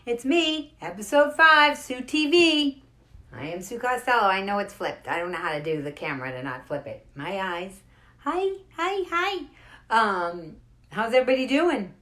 It's me, episode 5, SueTV. I am Sue Costello. I know it's flipped. I don't know how to do the camera to not flip it. My eyes. Hi. How's everybody doing?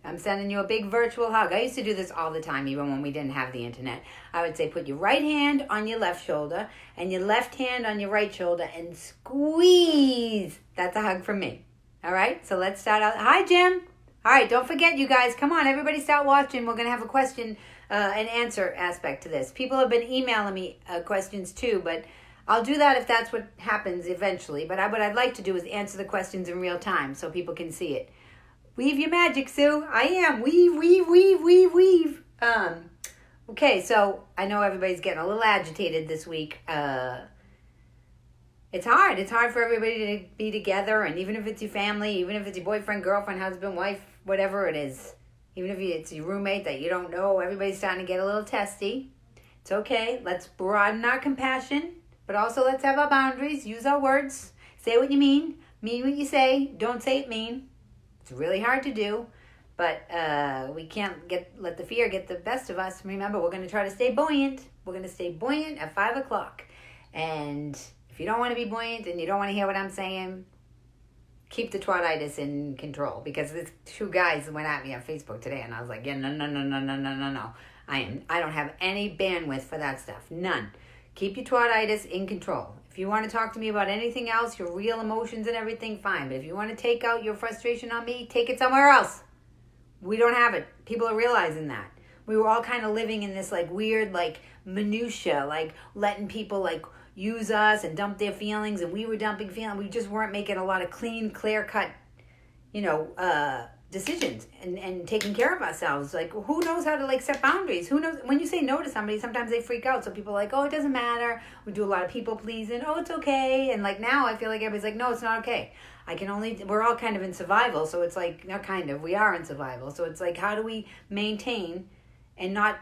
I'm sending you a big virtual hug. I used to do this all the time, even when we didn't have the internet. I would say put your right hand on your left shoulder and your left hand on your right shoulder and squeeze. That's a hug from me. All right, so let's start out. Hi, Jim. All right, don't forget, you guys. Come on, everybody start watching. We're going to have a question and answer aspect to this. People have been emailing me questions too, but I'll do that if that's what happens eventually. But what I'd like to do is answer the questions in real time so people can see it. Weave your magic, Sue. I am. Weave. Okay, so I know everybody's getting a little agitated this week. It's hard. It's hard for everybody to be together, and even if it's your family, even if it's your boyfriend, girlfriend, husband, wife, whatever it is, even if it's your roommate that you don't know, everybody's starting to get a little testy. It's okay. Let's broaden our compassion, but also let's have our boundaries. Use our words. Say what you mean what you say. Don't say it mean. It's really hard to do, but we can't let the fear get the best of us. Remember, we're going to try to stay buoyant. We're going to stay buoyant at 5 o'clock. And if you don't want to be buoyant and you don't want to hear what I'm saying, keep the twatitis in control. Because these 2 guys went at me on Facebook today, and I was like, yeah, no. I don't have any bandwidth for that stuff. None. Keep your twatitis in control. If you want to talk to me about anything else, your real emotions and everything, fine. But if you want to take out your frustration on me, take it somewhere else. We don't have it. People are realizing that. We were all kind of living in this weird minutia, letting people use us and dump their feelings, and we were dumping feelings. We just weren't making a lot of clean, clear-cut, decisions and taking care of ourselves. Who knows how to set boundaries? Who knows? When you say no to somebody, sometimes they freak out. So people are oh, it doesn't matter. We do a lot of people pleasing. Oh, it's okay. And now I feel like everybody's no, it's not okay. We're all kind of in survival. So it's not kind of, we are in survival. So it's how do we maintain and not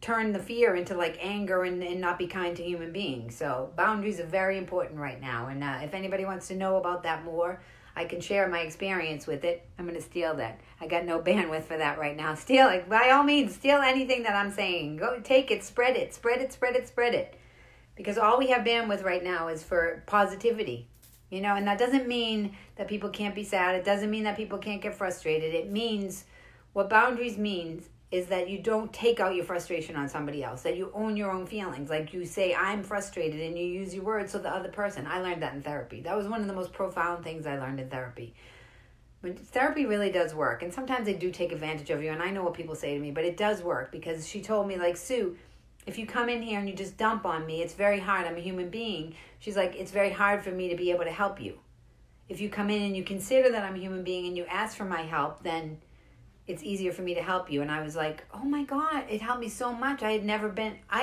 turn the fear into anger and not be kind to human beings? So boundaries are very important right now. And if anybody wants to know about that more, I can share my experience with it. I'm going to steal that. I got no bandwidth for that right now. Steal it. By all means, steal anything that I'm saying. Go take it, spread it. Because all we have bandwidth right now is for positivity. And that doesn't mean that people can't be sad. It doesn't mean that people can't get frustrated. It means, what boundaries means is that you don't take out your frustration on somebody else, that you own your own feelings. You say, I'm frustrated, and you use your words so the other person. I learned that in therapy. That was one of the most profound things I learned in therapy. But therapy really does work, and sometimes they do take advantage of you, and I know what people say to me, but it does work, because she told me, Sue, if you come in here and you just dump on me, it's very hard. I'm a human being. She's it's very hard for me to be able to help you. If you come in and you consider that I'm a human being and you ask for my help, then it's easier for me to help you. And I was oh my God, it helped me so much. I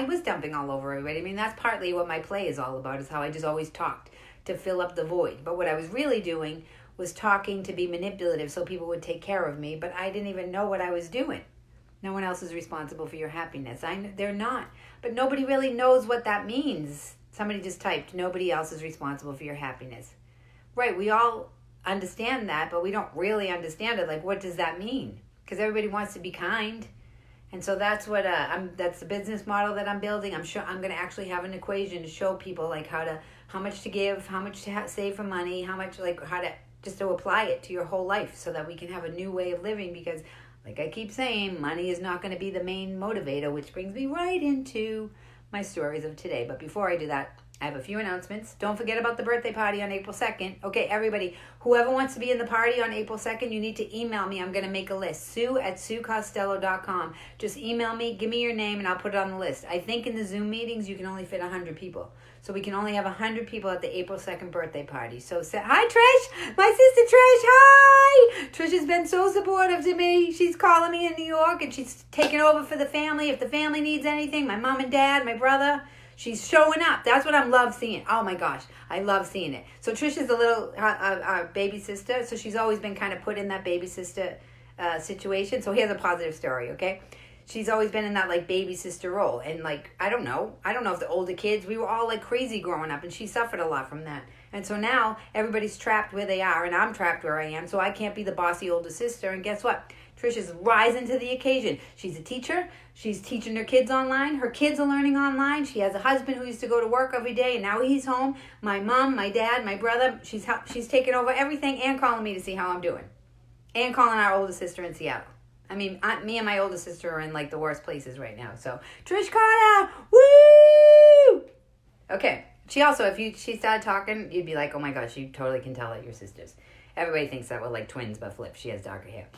was dumping all over everybody. That's partly what my play is all about, is how I just always talked to fill up the void. But what I was really doing was talking to be manipulative so people would take care of me, but I didn't even know what I was doing. No one else is responsible for your happiness. They're not. But nobody really knows what that means. Somebody just typed, nobody else is responsible for your happiness. Right, we all understand that, but we don't really understand it. What does that mean? Because everybody wants to be kind, and so that's what that's the business model that I'm building. I'm going to actually have an equation to show people how much to give, how much to save for money, how much how to just to apply it to your whole life, so that we can have a new way of living. Because, I keep saying, money is not going to be the main motivator, which brings me right into my stories of today. But before I do that, I have a few announcements. Don't forget about the birthday party on April 2nd. Okay, everybody, whoever wants to be in the party on April 2nd, you need to email me. I'm going to make a list. Sue@SueCostello.com. Just email me, give me your name, and I'll put it on the list. I think in the Zoom meetings, you can only fit 100 people. So we can only have 100 people at the April 2nd birthday party. So hi, Trish. My sister Trish. Hi. Trish has been so supportive to me. She's calling me in New York, and she's taking over for the family. If the family needs anything, my mom and dad, my brother, she's showing up. That's what I love seeing. Oh my gosh, I love seeing it. So Trish is a little our baby sister, so she's always been kind of put in that baby sister situation. So here's a positive story, okay? she's always been in that like baby sister role. And like, I don't know if the older kids, we were all like crazy growing up, and she suffered a lot from that. And so now everybody's trapped where they are, and I'm trapped where I am, so I can't be the bossy older sister. And guess what? Trisha's rising to the occasion. She's a teacher. She's teaching her kids online. Her kids are learning online. She has a husband who used to go to work every day, and now he's home. My mom, my dad, my brother, she's taken over everything and calling me to see how I'm doing. And calling our older sister in Seattle. I mean, me and my older sister are in like the worst places right now. So, Trish Carter, woo! Okay. She also, if she started talking, you'd be like, oh my gosh, you totally can tell that you're sisters. Everybody thinks that we're like twins, but flip. She has darker hair.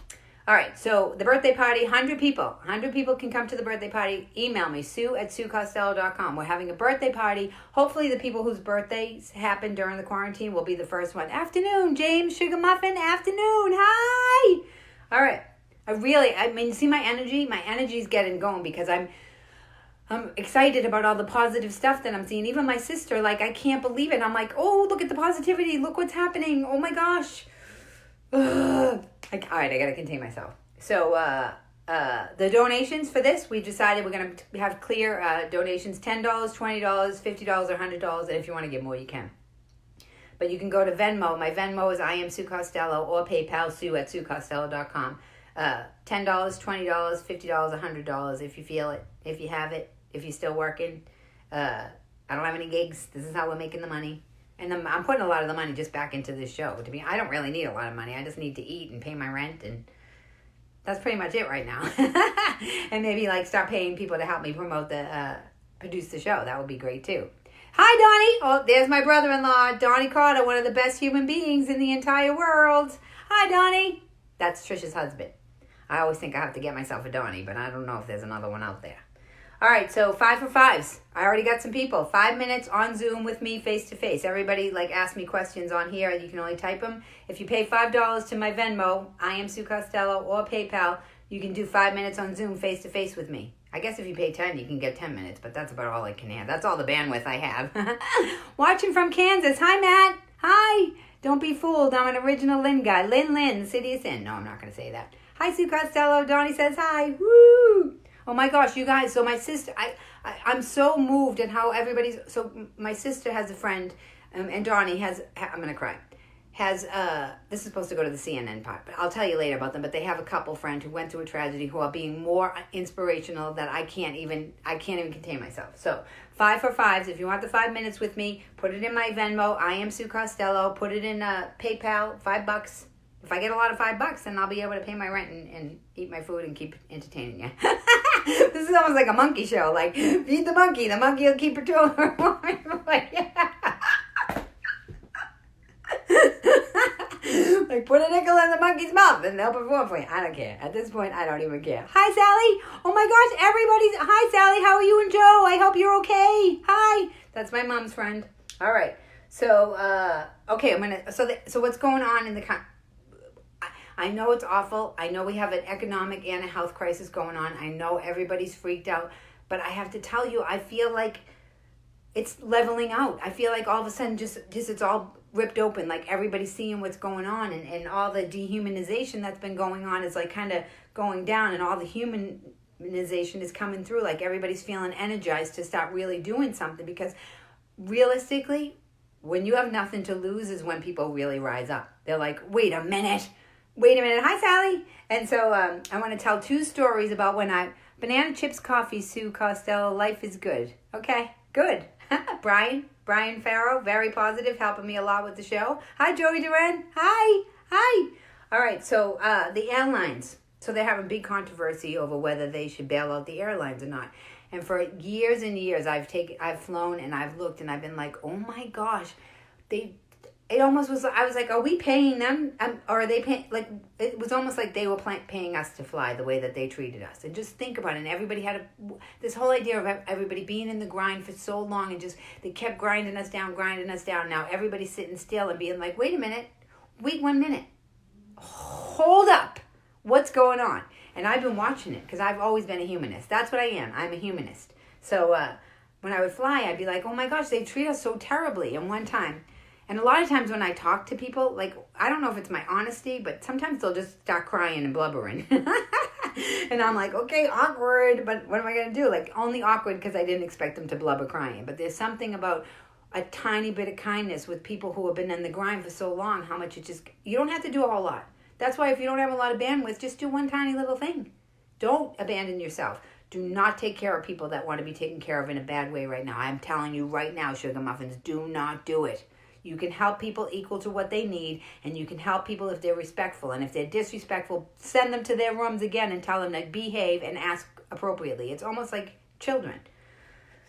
All right, so the birthday party, 100 people. 100 people can come to the birthday party. Email me, sue@suecostello.com. We're having a birthday party. Hopefully the people whose birthdays happen during the quarantine will be the first one. Afternoon, James, Sugar Muffin, afternoon, hi! All right, see my energy? My energy's getting going because I'm excited about all the positive stuff that I'm seeing. Even my sister, like, I can't believe it. I'm like, oh, look at the positivity. Look what's happening. Oh, my gosh. Ugh. Like, all right, I got to contain myself. So the donations for this, we decided we're going to have clear donations, $10, $20, $50, or $100. And if you want to give more, you can. But you can go to Venmo. My Venmo is I am Sue Costello, or PayPal, sue@suecostello.com. $10, $20, $50, $100 if you feel it, if you have it, if you're still working. I don't have any gigs. This is how we're making the money. And I'm putting a lot of the money just back into this show. I don't really need a lot of money. I just need to eat and pay my rent, and that's pretty much it right now. And maybe like start paying people to help me produce the show. That would be great too. Hi, Donnie. Oh, there's my brother-in-law, Donnie Carter, one of the best human beings in the entire world. Hi, Donnie. That's Trisha's husband. I always think I have to get myself a Donnie, but I don't know if there's another one out there. All right, so 5 for 5s. I already got some people. 5 minutes on Zoom with me face-to-face. Everybody, like, ask me questions on here. You can only type them. If you pay $5 to my Venmo, I am Sue Costello, or PayPal, you can do 5 minutes on Zoom face-to-face with me. I guess if you pay 10, you can get 10 minutes, but that's about all I can have. That's all the bandwidth I have. Watching from Kansas. Hi, Matt. Hi. Don't be fooled. I'm an original Lynn guy. Lynn, City of Sin. No, I'm not going to say that. Hi, Sue Costello. Donnie says hi. Woo! Oh my gosh, you guys. So my sister, I'm so moved at how everybody's, so my sister has a friend, and Donnie has, I'm going to cry, this is supposed to go to the CNN part, but I'll tell you later about them, but they have a couple friend who went through a tragedy who are being more inspirational that I can't even contain myself. So 5 for 5s. If you want the 5 minutes with me, put it in my Venmo. I am Sue Costello. Put it in PayPal, $5. If I get a lot of $5, then I'll be able to pay my rent and eat my food and keep entertaining you. This is almost like a monkey show. Like, feed the monkey will keep her to like, like, put a nickel in the monkey's mouth and they'll perform for you. I don't care. At this point, I don't even care. Hi, Sally. Oh my gosh, hi, Sally. How are you and Joe? I hope you're okay. Hi. That's my mom's friend. All right. So, okay, so what's going on in the country? I know it's awful. I know we have an economic and a health crisis going on. I know everybody's freaked out. But I have to tell you, I feel like it's leveling out. I feel like all of a sudden just it's all ripped open. Like everybody's seeing what's going on. And all the dehumanization that's been going on is like kind of going down. And all the humanization is coming through. Like everybody's feeling energized to start really doing something. Because realistically, when you have nothing to lose is when people really rise up. They're like, wait a minute. Hi, Sally. And so I want to tell 2 stories about Banana Chips Coffee, Sue Costello, life is good. Okay, good. Brian Farrow, very positive, helping me a lot with the show. Hi, Joey Duran. Hi. All right, so the airlines. So they're having big controversy over whether they should bail out the airlines or not. And for years and years, I've flown and I've looked and I've been like, oh my gosh, it almost was, I was like, are we paying them? Or are they paying, like, it was almost like they were paying us to fly the way that they treated us. And just think about it. And everybody had this whole idea of everybody being in the grind for so long and just, they kept grinding us down. Now everybody's sitting still and being like, wait a minute, wait 1 minute. Hold up. What's going on? And I've been watching it because I've always been a humanist. That's what I am. I'm a humanist. So when I would fly, I'd be like, oh my gosh, they treat us so terribly. And one time, and a lot of times when I talk to people, like, I don't know if it's my honesty, but sometimes they'll just start crying and blubbering. And I'm like, okay, awkward, but what am I going to do? Like, only awkward because I didn't expect them to blubber crying. But there's something about a tiny bit of kindness with people who have been in the grind for so long, how much you don't have to do a whole lot. That's why if you don't have a lot of bandwidth, just do one tiny little thing. Don't abandon yourself. Do not take care of people that want to be taken care of in a bad way right now. I'm telling you right now, Sugar Muffins, do not do it. You can help people equal to what they need, and you can help people if they're respectful. And if they're disrespectful, send them to their rooms again and tell them to behave and ask appropriately. It's almost like children.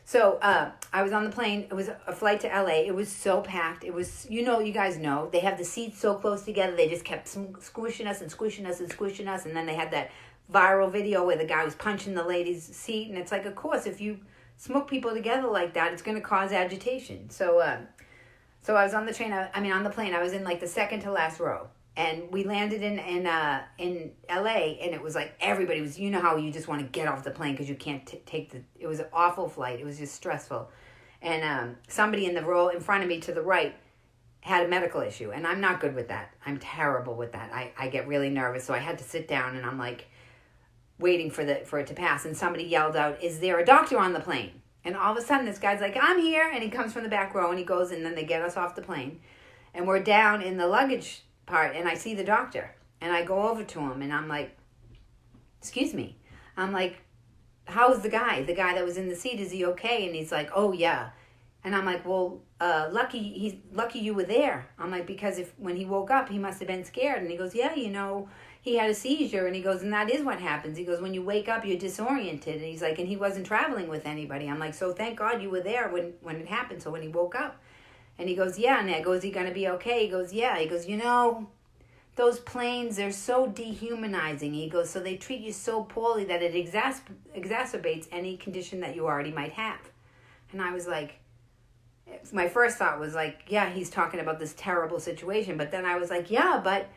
So I was on the plane. It was a flight to LA. It was so packed. It was, you guys know, they have the seats so close together. They just kept squishing us and squishing us and squishing us. And then they had that viral video where the guy was punching the lady's seat. And it's like, of course, if you smoke people together like that, it's going to cause agitation. So I was on the on the plane. I was in like the second to last row. And we landed in LA, and it was like everybody was, how you just want to get off the plane because you can't it was an awful flight. It was just stressful. And somebody in the row in front of me to the right had a medical issue, and I'm not good with that. I'm terrible with that. I get really nervous, so I had to sit down, and I'm like waiting for it to pass. And somebody yelled out, "Is there a doctor on the plane?" And all of a sudden, this guy's like, "I'm here," and he comes from the back row, and he goes, and then they get us off the plane, and we're down in the luggage part, and I see the doctor, and I go over to him, and I'm like, "Excuse me." I'm like, "How's the guy that was in the seat? Is he okay?" And he's like, "Oh yeah." And I'm like, "Well, lucky you were there." I'm like, because when he woke up, he must have been scared. And he goes, "Yeah, he had a seizure." And he goes, "And that is what happens." He goes, "When you wake up, you're disoriented." And he's like, "And he wasn't traveling with anybody." I'm like, "So thank God you were there when it happened." So when he woke up, and he goes, "Yeah." And I go, "Is he going to be okay?" He goes, "Yeah." He goes, "Those planes, they're so dehumanizing." He goes, "So they treat you so poorly that it exacerbates any condition that you already might have." And I was like, my first thought was like, yeah, he's talking about this terrible situation. But then I was like, yeah, but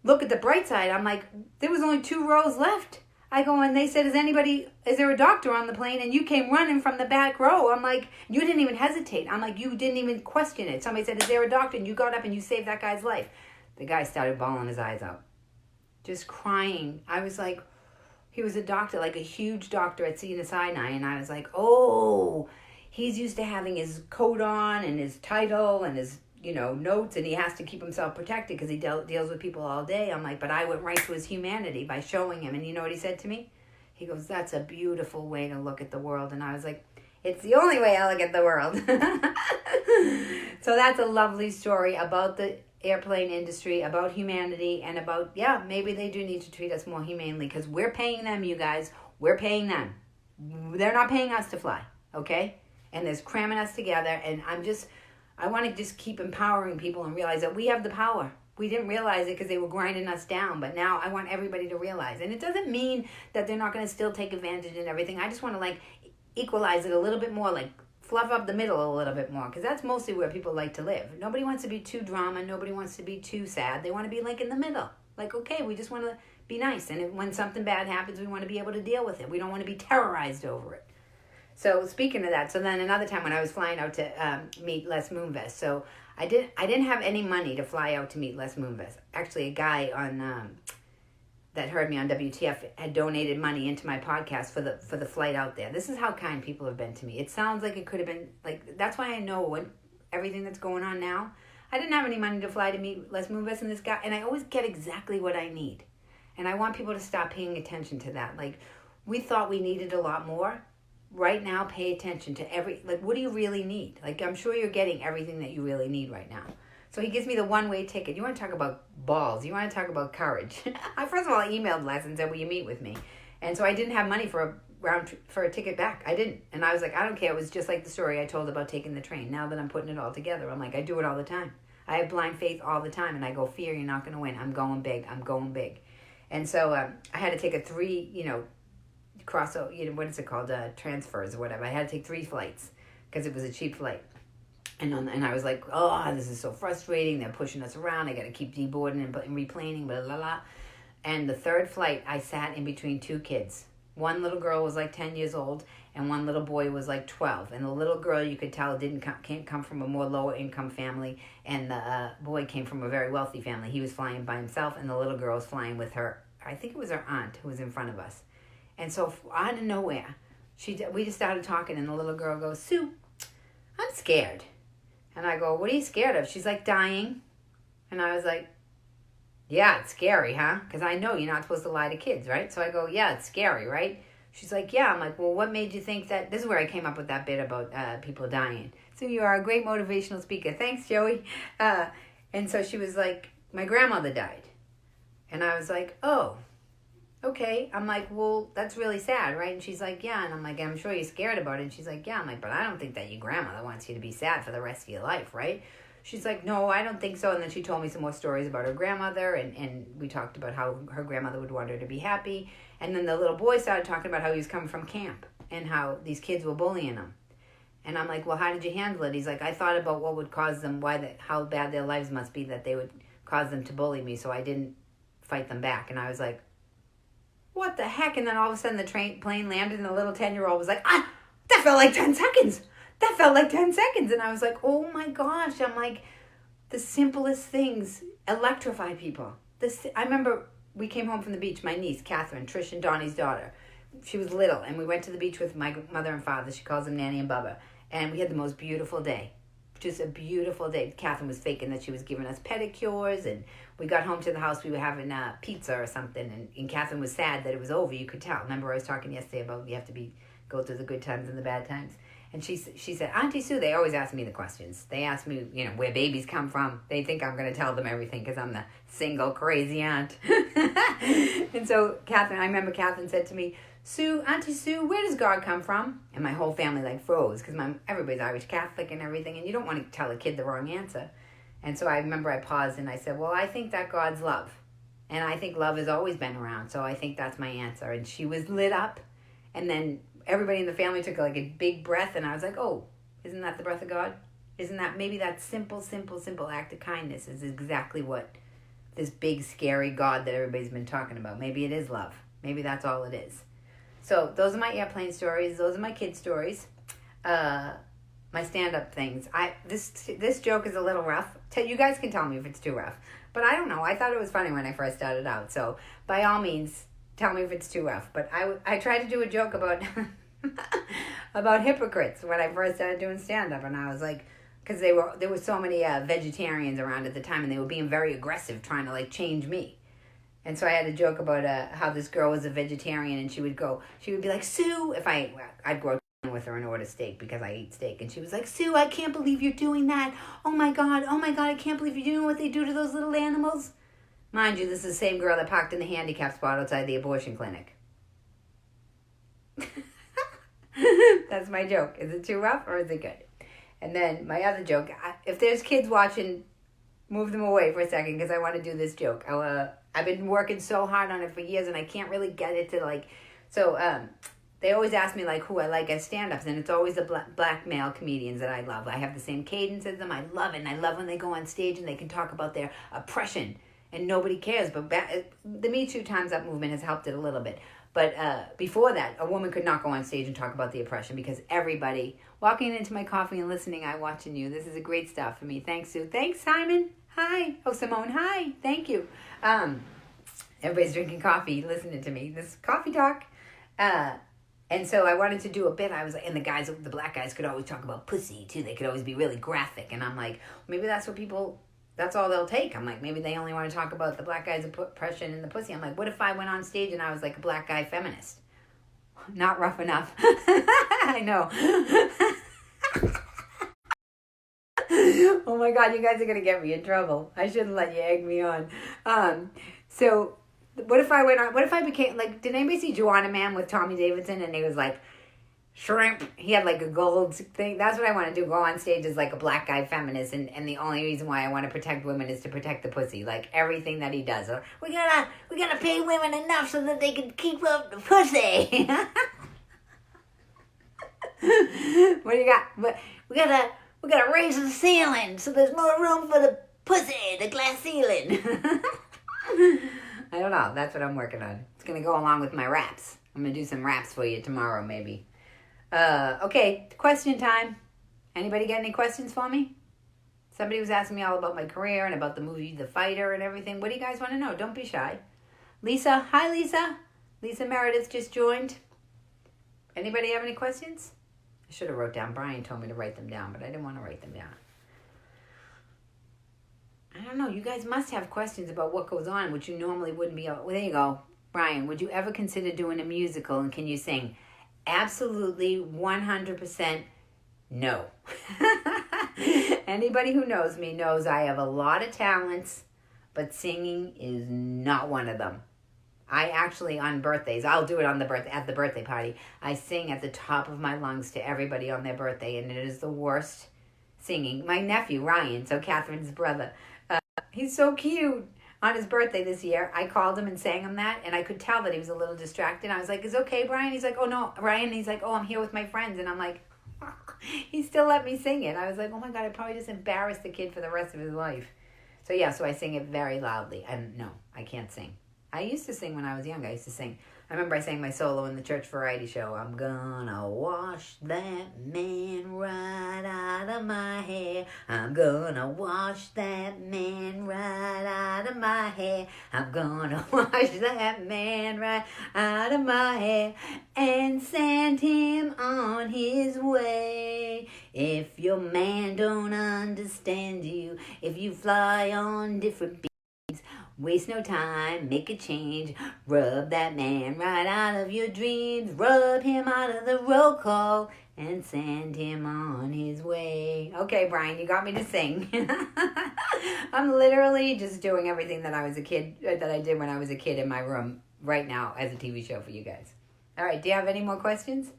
look at the bright side. I'm like, there was only 2 rows left. I go, and they said, is there a doctor on the plane? And you came running from the back row. I'm like, you didn't even hesitate. I'm like, you didn't even question it. Somebody said, "Is there a doctor?" And you got up and you saved that guy's life. The guy started bawling his eyes out, just crying. I was like, he was a doctor, like a huge doctor at Sinai. And I was like, oh, he's used to having his coat on and his title and his, notes, and he has to keep himself protected because he deals with people all day. I'm like, but I went right to his humanity by showing him. And you know what he said to me? He goes, "That's a beautiful way to look at the world." And I was like, it's the only way I look at the world. So that's a lovely story about the airplane industry, about humanity, and about, yeah, maybe they do need to treat us more humanely because we're paying them, you guys. We're paying them. They're not paying us to fly, okay? And there's cramming us together, and I want to just keep empowering people and realize that we have the power. We didn't realize it because they were grinding us down, but now I want everybody to realize. And it doesn't mean that they're not going to still take advantage and everything. I just want to equalize it a little bit more, fluff up the middle a little bit more, because that's mostly where people like to live. Nobody wants to be too drama. Nobody wants to be too sad. They want to be in the middle. Okay, we just want to be nice. And when something bad happens, we want to be able to deal with it. We don't want to be terrorized over it. So speaking of that, so then another time when I was flying out to meet Les Moonves, so I didn't have any money to fly out to meet Les Moonves. Actually, a guy on that heard me on WTF had donated money into my podcast for the flight out there. This is how kind people have been to me. It sounds like it could have been that's why I know everything that's going on now. I didn't have any money to fly to meet Les Moonves and this guy, and I always get exactly what I need, and I want people to stop paying attention to that. We thought we needed a lot more. Right now, pay attention to what do you really need? I'm sure you're getting everything that you really need right now. So he gives me the one-way ticket. You want to talk about balls. You want to talk about courage. First of all, I emailed Les and said, "Will you meet with me?" And so I didn't have money for a ticket back. I didn't. And I was like, I don't care. It was just like the story I told about taking the train. Now that I'm putting it all together, I'm like, I do it all the time. I have blind faith all the time. And I go, fear, you're not going to win. I'm going big. I'm going big. And so I had to take a 3, crossover, what is it called, transfers or whatever. I had to take 3 flights because it was a cheap flight. And I was like, oh, this is so frustrating. They're pushing us around. I got to keep deboarding and replaning, blah, blah, blah. And the 3rd flight, I sat in between 2 kids. One little girl was 10 years old, and one little boy was 12. And the little girl, you could tell, can't come from a more lower income family, and the boy came from a very wealthy family. He was flying by himself, and the little girl was flying with her I think it was her aunt who was in front of us. And so out of nowhere, we just started talking, and the little girl goes, Sue, I'm scared. And I go, what are you scared of? She's like, dying. And I was like, yeah, it's scary, huh? Because I know you're not supposed to lie to kids, right? So I go, yeah, it's scary, right? She's like, yeah. I'm like, well, what made you think that? This is where I came up with that bit about people dying. So you are a great motivational speaker. Thanks, Joey. And so she was like, my grandmother died. And I was like, oh, okay. I'm like, well, that's really sad, right? And she's like, yeah. And I'm like, I'm sure you're scared about it. And she's like, yeah. I'm like, but I don't think that your grandmother wants you to be sad for the rest of your life, right? She's like, no, I don't think so. And then she told me some more stories about her grandmother, and we talked about how her grandmother would want her to be happy. And then the little boy started talking about how he was coming from camp and how these kids were bullying him. And I'm like, well, how did you handle it? He's like, I thought about what would cause them, how bad their lives must be that they would cause them to bully me, so I didn't fight them back. And I was like, what the heck? And then all of a sudden the plane landed, and the little 10-year-old was like, that felt like 10 seconds. That felt like 10 seconds. And I was like, oh my gosh. I'm like, the simplest things electrify people. I remember we came home from the beach, my niece, Catherine, Trish and Donnie's daughter. She was little, and we went to the beach with my mother and father. She calls them Nanny and Bubba. And we had the most beautiful day. Just a beautiful day. Catherine was faking that she was giving us pedicures, and we got home to the house. We were having pizza or something, and Catherine was sad that it was over. You could tell. Remember I was talking yesterday about you have to go through the good times and the bad times. And she said, Auntie Sue, they always ask me the questions. They ask me, where babies come from. They think I'm going to tell them everything because I'm the single crazy aunt. And so I remember Catherine said to me, Auntie Sue, where does God come from? And my whole family froze because everybody's Irish Catholic and everything, and you don't want to tell a kid the wrong answer. And so I remember I paused and I said, well, I think that God's love. And I think love has always been around, so I think that's my answer. And she was lit up, and then everybody in the family took a big breath, and I was like, oh, isn't that the breath of God? Isn't that maybe that simple act of kindness is exactly what this big, scary God that everybody's been talking about. Maybe it is love. Maybe that's all it is. So those are my airplane stories. Those are my kid stories. My stand-up things. This joke is a little rough. You guys can tell me if it's too rough. But I don't know. I thought it was funny when I first started out. So by all means, tell me if it's too rough. But I tried to do a joke about about hypocrites when I first started doing stand-up. And I was like, because there were so many vegetarians around at the time, and they were being very aggressive trying to change me. And so I had a joke about how this girl was a vegetarian, and she would be like, Sue, I'd go with her and order steak because I eat steak. And she was like, Sue, I can't believe you're doing that. Oh my God, I can't believe you're doing what they do to those little animals. Mind you, this is the same girl that parked in the handicap spot outside the abortion clinic. That's my joke. Is it too rough or is it good? And then my other joke, if there's kids watching, move them away for a second because I want to do this joke. I've been working so hard on it for years, and I can't really get it to they always ask me who I like as stand-ups, and it's always the black male comedians that I love. I have the same cadence as them. I love it, and I love when they go on stage and they can talk about their oppression, and nobody cares. But the Me Too Time's Up movement has helped it a little bit. But before that, a woman could not go on stage and talk about the oppression because everybody walking into my coffee and listening, I'm watching you. This is a great stuff for me. Thanks, Sue. Thanks, Simon. Hi. Oh, Simone. Hi. Thank you. Everybody's drinking coffee, listening to me. This coffee talk. And so I wanted to do a bit. I was and the black guys could always talk about pussy too. They could always be really graphic. And I'm like, maybe that's that's all they'll take. I'm like, maybe they only want to talk about the black guy's oppression and the pussy. I'm like, what if I went on stage and I was a black guy feminist? Not rough enough. I know. Oh my God, you guys are going to get me in trouble. I shouldn't let you egg me on. So what if I became, did anybody see Joanna Man with Tommy Davidson? And he was shrimp. He had a gold thing. That's what I want to do. Go on stage as a black guy feminist. And the only reason why I want to protect women is to protect the pussy. Everything that he does. We gotta pay women enough so that they can keep up the pussy. What do you got? We gotta raise the ceiling so there's more room for the pussy, the glass ceiling. I don't know. That's what I'm working on. It's going to go along with my raps. I'm going to do some raps for you tomorrow, maybe. Okay, question time. Anybody got any questions for me? Somebody was asking me all about my career and about the movie The Fighter and everything. What do you guys want to know? Don't be shy. Lisa, hi Lisa. Lisa Meredith just joined. Anybody have any questions? I should have wrote down. Brian told me to write them down, but I didn't want to write them down. I don't know. You guys must have questions about what goes on, which you normally wouldn't be able. Well, there you go. Brian, would you ever consider doing a musical, and can you sing? Absolutely, 100% no. Anybody who knows me knows I have a lot of talents, but singing is not one of them. I actually, on birthdays, I'll do it on at the birthday party. I sing at the top of my lungs to everybody on their birthday, and it is the worst singing. My nephew, Ryan, so Catherine's brother, he's so cute. On his birthday this year, I called him and sang him that, and I could tell that he was a little distracted. I was like, "Is it okay, Brian?" He's like, "Oh, no, Ryan." He's like, "Oh, I'm here with my friends." And I'm like, he still let me sing it. I was like, oh my God, I probably just embarrassed the kid for the rest of his life. So yeah, so I sing it very loudly. And no, I can't sing. I used to sing when I was young. I used to sing. I remember I sang my solo in the church variety show. I'm gonna wash that man right out of my hair. I'm gonna wash that man right out of my hair. I'm gonna wash that man right out of my hair and send him on his way. If your man don't understand you, if you fly on different beats, waste no time, make a change. Rub that man right out of your dreams. Rub him out of the roll call and send him on his way. Okay, Brian, you got me to sing. I'm literally just doing everything that I did when I was a kid in my room right now as a TV show for you guys. All right, do you have any more questions?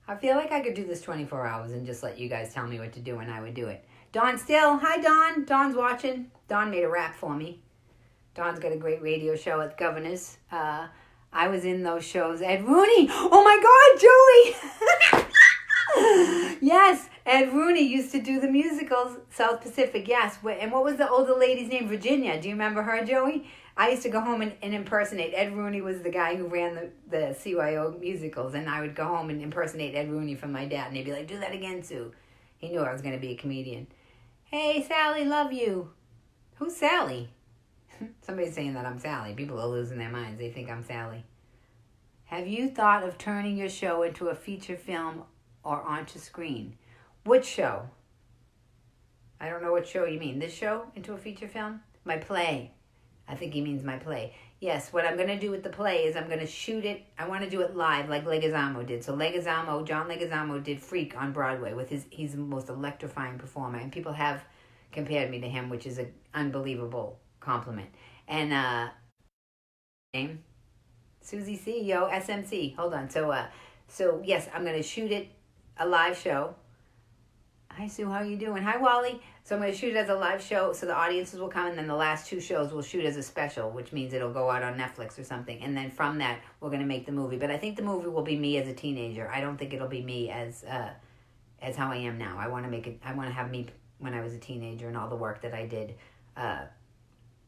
I feel like I could do this 24 hours and just let you guys tell me what to do and I would do it. Dawn Still, hi Dawn. Dawn's watching. Dawn made a rap for me. Dawn's got a great radio show at Governor's. I was in those shows. Ed Rooney. Oh my God, Joey. Yes, Ed Rooney used to do the musicals, South Pacific, yes. And what was the older lady's name? Virginia. Do you remember her, Joey? I used to go home and impersonate. Ed Rooney was the guy who ran the CYO musicals, and I would go home and impersonate Ed Rooney from my dad, and he'd be like, do that again, Sue. He knew I was going to be a comedian. Hey, Sally, love you. Who's Sally? Somebody's saying that I'm Sally. People are losing their minds. They think I'm Sally. Have you thought of turning your show into a feature film or onto screen? Which show? I don't know what show you mean. This show into a feature film? My play. I think he means my play. Yes, what I'm going to do with the play is I'm going to shoot it. I want to do it live like Leguizamo did. So John Leguizamo did Freak on Broadway with he's the most electrifying performer. And people have compared me to him, which is an unbelievable compliment. And name Susie CEO SMC. Hold on. So yes, I'm going to shoot it a live show. Hi Sue, how are you doing? Hi Wally. So I'm going to shoot it as a live show, so the audiences will come, and then the last 2 shows we'll shoot as a special, which means it'll go out on Netflix or something. And then from that, we're going to make the movie. But I think the movie will be me as a teenager. I don't think it'll be me as how I am now. I want to make it. I want to have me when I was a teenager and all the work that I did,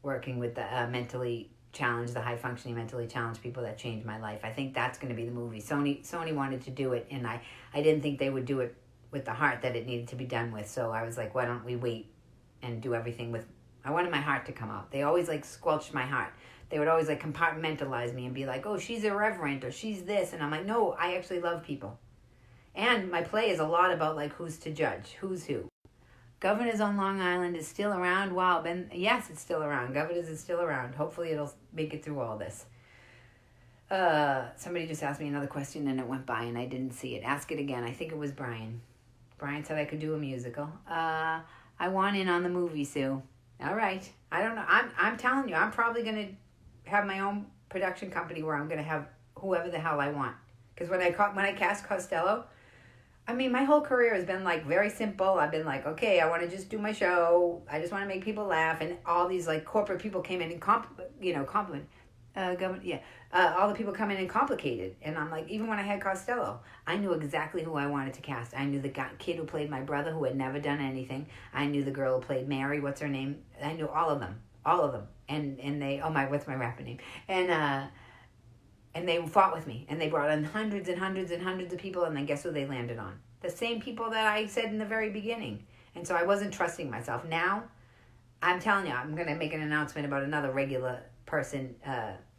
working with the mentally challenged, the high functioning mentally challenged people that changed my life. I think that's going to be the movie. Sony wanted to do it, and I didn't think they would do it with the heart that it needed to be done with. So I was like, why don't we wait and do everything with... I wanted my heart to come out. They always like squelched my heart. They would always like compartmentalize me and be like, oh, she's irreverent or she's this. And I'm like, no, I actually love people. And my play is a lot about like who's to judge, who's who. Governors on Long Island is still around. Wow, yes, it's still around. Governors is still around. Hopefully it'll make it through all this. Somebody just asked me another question and it went by and I didn't see it. Ask it again. I think it was Brian. Brian said I could do a musical. I want in on the movie, Sue. All right. I don't know. I'm telling you, I'm probably going to have my own production company where I'm going to have whoever the hell I want. Because when I cast Costello, I mean, my whole career has been like very simple. I've been like, okay, I want to just do my show. I just want to make people laugh. And all these like corporate people came in and compliment. All the people come in and complicated. And I'm like, even when I had Costello, I knew exactly who I wanted to cast. I knew the kid who played my brother who had never done anything. I knew the girl who played Mary, what's her name? I knew all of them. And they, what's my rapper name? And they fought with me. And they brought in hundreds and hundreds and hundreds of people. And then guess who they landed on? The same people that I said in the very beginning. And so I wasn't trusting myself. Now, I'm telling you, I'm going to make an announcement about another regular person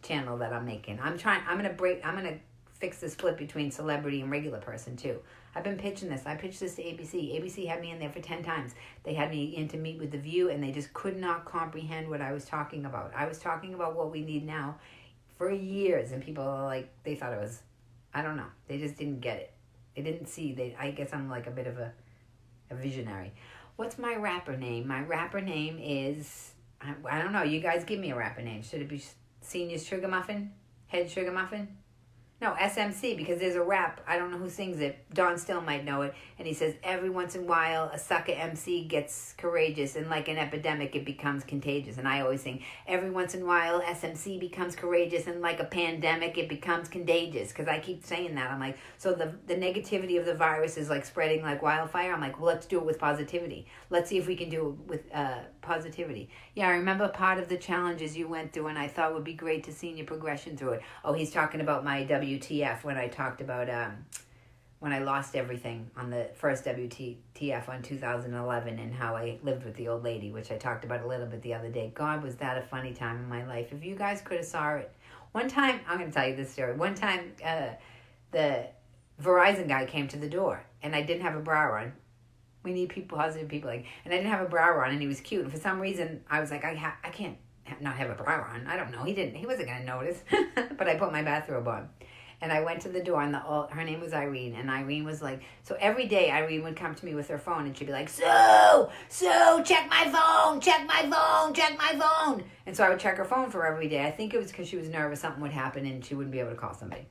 channel that I'm making. I'm gonna fix the split between celebrity and regular person too. I've been pitching this. I pitched this to ABC. ABC had me in there for 10 times. They had me in to meet with The View, and they just could not comprehend what I was talking about. I was talking about what we need now for years, and people are like, they thought it was, I don't know. They just didn't get it. They didn't see. I guess I'm like a bit of a visionary. What's my rapper name? My rapper name is, I don't know. You guys give me a rapper name. Should it be Senior Sugar Muffin? Head Sugar Muffin? No, SMC, because there's a rap. I don't know who sings it. Don Still might know it. And he says, every once in a while, a sucker MC gets courageous, and like an epidemic, it becomes contagious. And I always sing, every once in a while, SMC becomes courageous, and like a pandemic, it becomes contagious. Because I keep saying that. I'm like, so the negativity of the virus is like spreading like wildfire. I'm like, well, let's do it with positivity. Let's see if we can do it with positivity. Yeah, I remember part of the challenges you went through, and I thought would be great to see your progression through it. Oh, he's talking about my WTF when I talked about when I lost everything on the first WTF on 2011 and how I lived with the old lady, which I talked about a little bit the other day. God, was that a funny time in my life. If you guys could have saw it. One time, I'm going to tell you this story. One time, the Verizon guy came to the door, and I didn't have a bra on. We need positive people. And I didn't have a bra on, and he was cute. And for some reason, I was like, I can't not have a bra on. I don't know. He wasn't going to notice. But I put my bathrobe on. And I went to the door, and her name was Irene. And Irene was like, so every day Irene would come to me with her phone, and she'd be like, Sue, check my phone, check my phone, check my phone. And so I would check her phone for every day. I think it was because she was nervous something would happen, and she wouldn't be able to call somebody.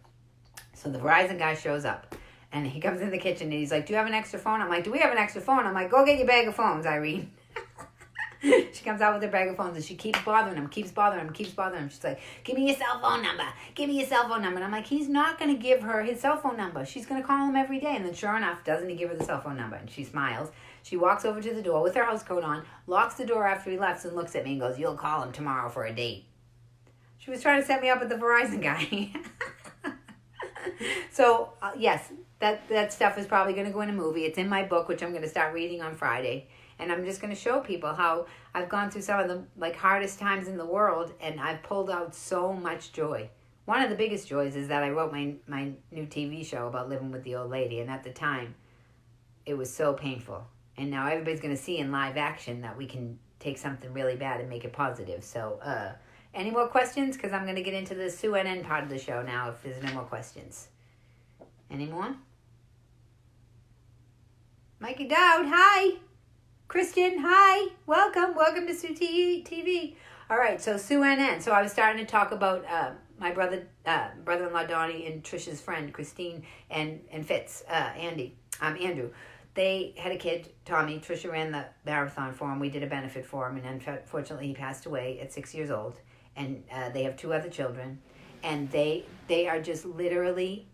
So the Verizon guy shows up, and he comes in the kitchen, and he's like, do you have an extra phone? I'm like, do we have an extra phone? I'm like, go get your bag of phones, Irene. She comes out with her bag of phones, and she keeps bothering him. She's like, give me your cell phone number. And I'm like, he's not going to give her his cell phone number. She's going to call him every day. And then sure enough, doesn't he give her the cell phone number? And she smiles. She walks over to the door with her house coat on, locks the door after he left, and looks at me and goes, you'll call him tomorrow for a date. She was trying to set me up with the Verizon guy. So, yes, that stuff is probably going to go in a movie. It's in my book, which I'm going to start reading on Friday. And I'm just going to show people how I've gone through some of the hardest times in the world, and I've pulled out so much joy. One of the biggest joys is that I wrote my new TV show about living with the old lady, and at the time, it was so painful. And now everybody's going to see in live action that we can take something really bad and make it positive. So, any more questions? Because I'm going to get into the SueNN part of the show now if there's no more questions. Any more? Mikey Dowd, hi! Christian, hi. Welcome to SueTV. All right, so SueNN. So I was starting to talk about my brother-in-law Donnie and Trisha's friend Christine and Andrew. They had a kid, Tommy. Trisha ran the marathon for him. We did a benefit for him, and unfortunately he passed away at 6 years old. And they have 2 other children, and they are just literally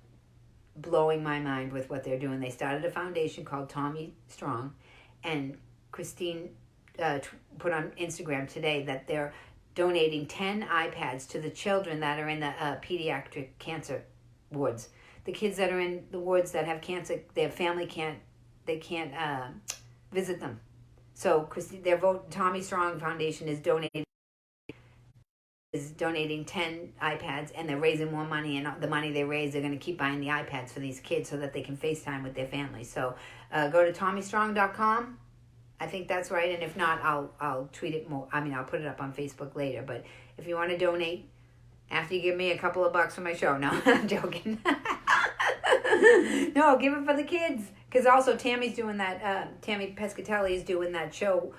blowing my mind with what they're doing. They started a foundation called Tommy Strong, and Christine put on Instagram today that they're donating 10 iPads to the children that are in the pediatric cancer wards. The kids that are in the wards that have cancer, their family can't visit them. So Tommy Strong Foundation is donating 10 iPads, and they're raising more money, and the money they raise, they're going to keep buying the iPads for these kids so that they can FaceTime with their families. So go to TommyStrong.com. I think that's right, and if not, I'll tweet it more. I mean, I'll put it up on Facebook later, but if you want to donate after you give me a couple of bucks for my show. No, I'm joking. No, give it for the kids, because also Tammy's doing that, Tammy Pescatelli is doing that show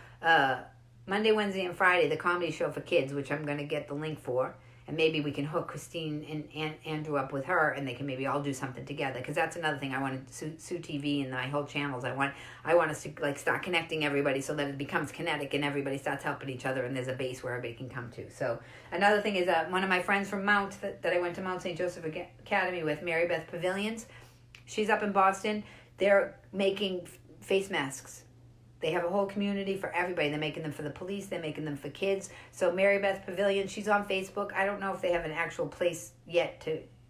Monday, Wednesday, and Friday, the comedy show for kids, which I'm going to get the link for. And maybe we can hook Christine and Andrew up with her, and they can maybe all do something together. Because that's another thing I want to SueTV and my whole channels. I want us to start connecting everybody so that it becomes kinetic and everybody starts helping each other, and there's a base where everybody can come to. So another thing is one of my friends from Mount that I went to Mount St. Joseph Academy with, Mary Beth Pavilions. She's up in Boston. They're making face masks. They have a whole community for everybody. They're making them for the police. They're making them for kids. So Mary Beth Pavilion, she's on Facebook. I don't know if they have an actual place yet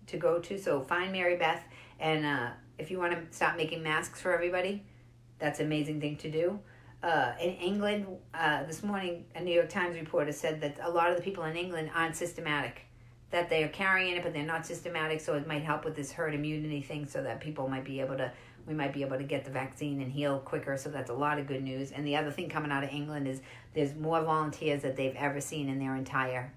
to go to. So find Mary Beth. And if you want to start making masks for everybody, that's an amazing thing to do. in England, this morning, a New York Times reporter said that a lot of the people in England aren't systematic, that they are carrying it, but they're not systematic, so it might help with this herd immunity thing, so that we might be able to get the vaccine and heal quicker, so that's a lot of good news. And the other thing coming out of England is there's more volunteers that they've ever seen in their entire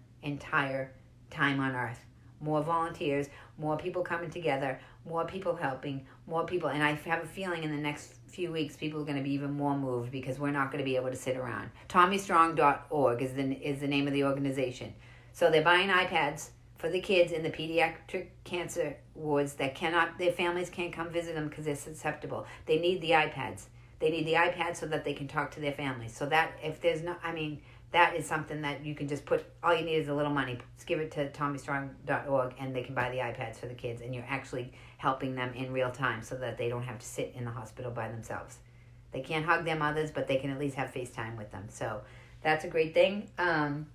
time on Earth. More volunteers, more people coming together, more people helping, more people. And I have a feeling in the next few weeks, people are going to be even more moved because we're not going to be able to sit around. TommyStrong.org is the name of the organization. So they're buying iPads for the kids in the pediatric cancer wards their families can't come visit them because they're susceptible. They need the iPads. They need the iPads so that they can talk to their families. So that if there's no, that is something that you can just put, all you need is a little money. Just give it to TommyStrong.org and they can buy the iPads for the kids, and you're actually helping them in real time so that they don't have to sit in the hospital by themselves. They can't hug their mothers, but they can at least have FaceTime with them. So that's a great thing. Let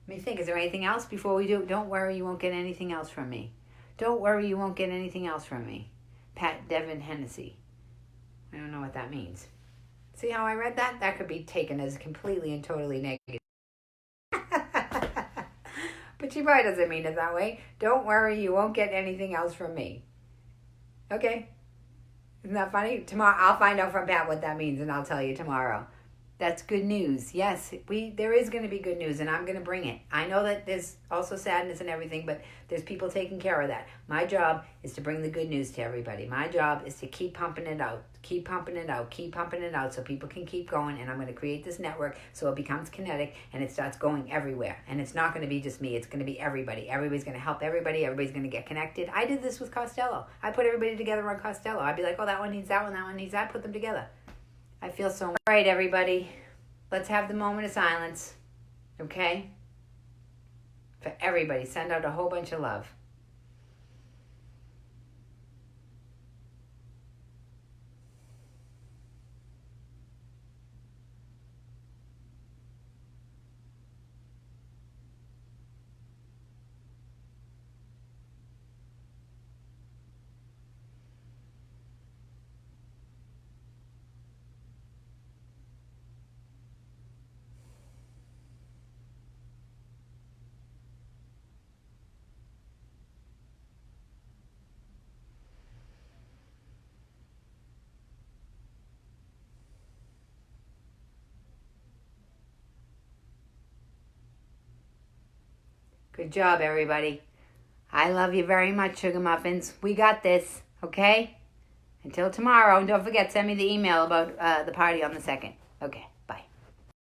me think, is there anything else before we do? Don't worry, you won't get anything else from me. Don't worry, you won't get anything else from me. Pat Devin Hennessy. I don't know what that means. See how I read that? That could be taken as completely and totally negative. But she probably doesn't mean it that way. Don't worry, you won't get anything else from me. Okay? Isn't that funny? Tomorrow, I'll find out from Pat what that means, and I'll tell you tomorrow. That's good news. Yes, there is going to be good news, and I'm going to bring it. I know that there's also sadness and everything, but there's people taking care of that. My job is to bring the good news to everybody. My job is to keep pumping it out, keep pumping it out, keep pumping it out so people can keep going, and I'm going to create this network so it becomes kinetic, and it starts going everywhere. And it's not going to be just me. It's going to be everybody. Everybody's going to help everybody. Everybody's going to get connected. I did this with Costello. I put everybody together on Costello. I'd be like, oh, that one needs that one, that one needs that. Put them together. I feel so... All right, everybody. Let's have the moment of silence, okay? For everybody, send out a whole bunch of love. Good job, everybody. I love you very much, Sugar Muffins. We got this, okay? Until tomorrow. And don't forget, send me the email about the party on the 2nd. Okay.